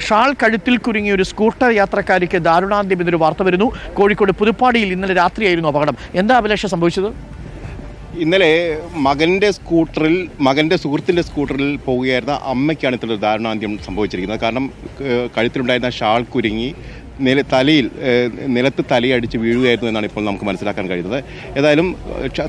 Shawl കഴുത്തിൽ കുരുങ്ങിയ ഒരു scooter യാത്രക്കാരിക്ക് ദാരുണാന്ത്യം എന്നൊരു വാർത്ത വരുന്നു. കോഴിക്കോട് പുതുപ്പാടിയിൽ ഇന്നലെ രാത്രിയായിരുന്നു അപകടം. എന്താ അഭിലാഷ സംഭവിച്ചത്? ഇന്നലെ മകൻ്റെ സുഹൃത്തിൻ്റെ സ്കൂട്ടറിൽ പോവുകയായിരുന്ന അമ്മയ്ക്കാണ് ഇത്ര ദാരുണാന്ത്യം സംഭവിച്ചിരിക്കുന്നത്. കാരണം കഴുത്തിലുണ്ടായിരുന്ന ഷാൾ കുരുങ്ങി നിലത്ത് തലയടിച്ച് വീഴുകയായിരുന്നു എന്നാണ് ഇപ്പോൾ നമുക്ക് മനസ്സിലാക്കാൻ കഴിയുന്നത്. ഏതായാലും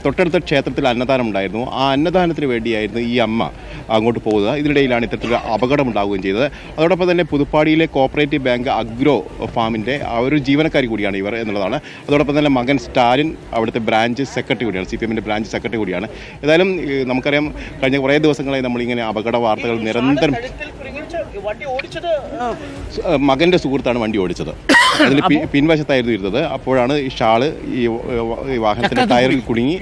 തൊട്ടടുത്ത ക്ഷേത്രത്തിൽ അന്നദാനം ഉണ്ടായിരുന്നു. ആ അന്നദാനത്തിന് വേണ്ടിയായിരുന്നു ഈ അമ്മ അങ്ങോട്ട് പോകുന്നത്. ഇതിനിടയിലാണ് ഇത്തരത്തിലൊരു അപകടം ഉണ്ടാവുകയും ചെയ്തത്. അതോടൊപ്പം തന്നെ പുതുപ്പാടിയിലെ കോപ്പറേറ്റീവ് ബാങ്ക് അഗ്രോ ഫാമിൻ്റെ ഒരു ജീവനക്കാരി കൂടിയാണ് ഇവർ എന്നുള്ളതാണ്. അതോടൊപ്പം തന്നെ മകൻ സ്റ്റാലിൻ അവിടുത്തെ ബ്രാഞ്ച് സെക്രട്ടറി കൂടിയാണ്, CPM ബ്രാഞ്ച് സെക്രട്ടറി കൂടിയാണ്. ഏതായാലും നമുക്കറിയാം, കഴിഞ്ഞ കുറേ ദിവസങ്ങളായി നമ്മളിങ്ങനെ അപകട വാർത്തകൾ നിരന്തരം. മകൻ്റെ സുഹൃത്താണ് വണ്ടി ഓടിച്ചത്. അതിൽ പിൻവശത്തായിരുന്നു ഇരുന്നത്. അപ്പോഴാണ് ഈ ഷാള് ഈ വാഹനത്തിന്റെ ടയറിൽ കുടുങ്ങി.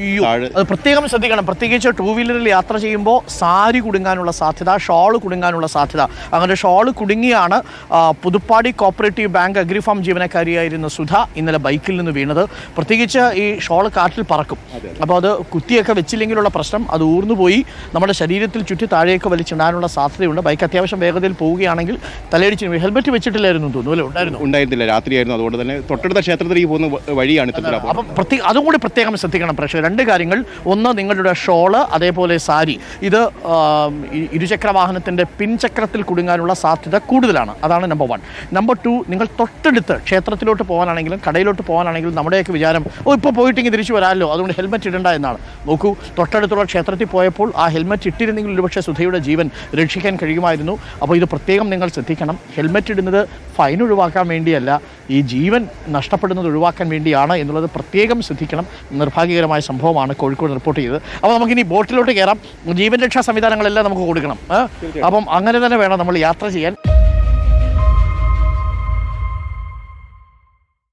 പ്രത്യേകം ശ്രദ്ധിക്കണം, പ്രത്യേകിച്ച് ടൂ വീലറിൽ യാത്ര ചെയ്യുമ്പോൾ സാരി കുടുങ്ങാനുള്ള സാധ്യത, ഷാള് കുടുങ്ങാനുള്ള സാധ്യത. അങ്ങനെ ഷാള് കുടുങ്ങിയാണ് പുതുപ്പാടി കോപ്പറേറ്റീവ് ബാങ്ക് അഗ്രിഫാം ജീവനക്കാരിയായിരുന്ന സുധ ഇന്നലെ ബൈക്കിൽ നിന്ന് വീണത്. പ്രത്യേകിച്ച് ഈ ഷാള് കാറ്റിൽ പറക്കും. അപ്പോൾ അത് കുത്തിയൊക്കെ വെച്ചില്ലെങ്കിലുള്ള പ്രശ്നം, അത് ഊർന്നുപോയി നമ്മുടെ ശരീരത്തിൽ ചുറ്റി താഴേക്ക് വലിച്ചിടാനുള്ള സാധ്യതയുണ്ട്. ബൈക്ക് അത്യാവശ്യം വേഗതയിൽ പോവുകയാണെങ്കിൽ തലയിടിച്ച് ഹെൽമെറ്റ് വെച്ചിട്ടില്ലായിരുന്നു തോന്നുന്നു, അല്ലേ? ഉണ്ടായിരുന്നില്ല, രാത്രിയായിരുന്നു. അതുകൊണ്ട് തന്നെ തൊട്ടടുത്ത ക്ഷേത്രത്തിലേക്ക് പോകുന്ന വഴിയാണ്. അപ്പം അതും കൂടി പ്രത്യേകം ശ്രദ്ധിക്കണം പ്രേക്ഷകർ. രണ്ട് കാര്യങ്ങൾ: ഒന്ന്, നിങ്ങളുടെ ഷോള് അതേപോലെ സാരി, ഇത് ഇരുചക്ര വാഹനത്തിൻ്റെ പിൻചക്രത്തിൽ കുടുങ്ങാനുള്ള സാധ്യത കൂടുതലാണ്. അതാണ് നമ്പർ 1. നമ്പർ 2, നിങ്ങൾ തൊട്ടടുത്ത് ക്ഷേത്രത്തിലോട്ട് പോകാനാണെങ്കിലും കടയിലോട്ട് പോകാനാണെങ്കിലും നമ്മുടെയൊക്കെ വിചാരം ഇപ്പോൾ പോയിട്ടെങ്കിൽ തിരിച്ചു വരാമല്ലോ, അതുകൊണ്ട് ഹെൽമെറ്റ് ഇടണ്ട എന്നാണ്. നോക്കൂ, തൊട്ടടുത്തുള്ള ക്ഷേത്രത്തിൽ പോയപ്പോൾ ആ ഹെൽമെറ്റ് ഇട്ടിരുന്നെങ്കിൽ ഒരുപക്ഷെ സുധയുടെ ജീവൻ രക്ഷിക്കാൻ കഴിയുമായിരുന്നു. അപ്പോൾ ഇത് പ്രത്യേകം നിങ്ങൾ ശ്രദ്ധിക്കണം. ഹെൽമെറ്റ് ഇടുന്നത് ഫൈൻ ഒഴിവാക്കാൻ വേണ്ടിയല്ല, ഈ ജീവൻ നഷ്ടപ്പെടുന്നത് ഒഴിവാക്കാൻ വേണ്ടിയാണ് എന്നുള്ളത് പ്രത്യേകം ശ്രദ്ധിക്കണം. നിർഭാഗ്യകരമായ സംഭവമാണ് കോഴിക്കോട് റിപ്പോർട്ട് ചെയ്തത്. അപ്പോൾ നമുക്കിനി ബോട്ടിലോട്ട് കയറാം. ജീവൻ രക്ഷാ സംവിധാനങ്ങളെല്ലാം നമുക്ക് കൊടുക്കണം. അപ്പം അങ്ങനെ തന്നെ വേണം നമ്മൾ യാത്ര ചെയ്യാൻ.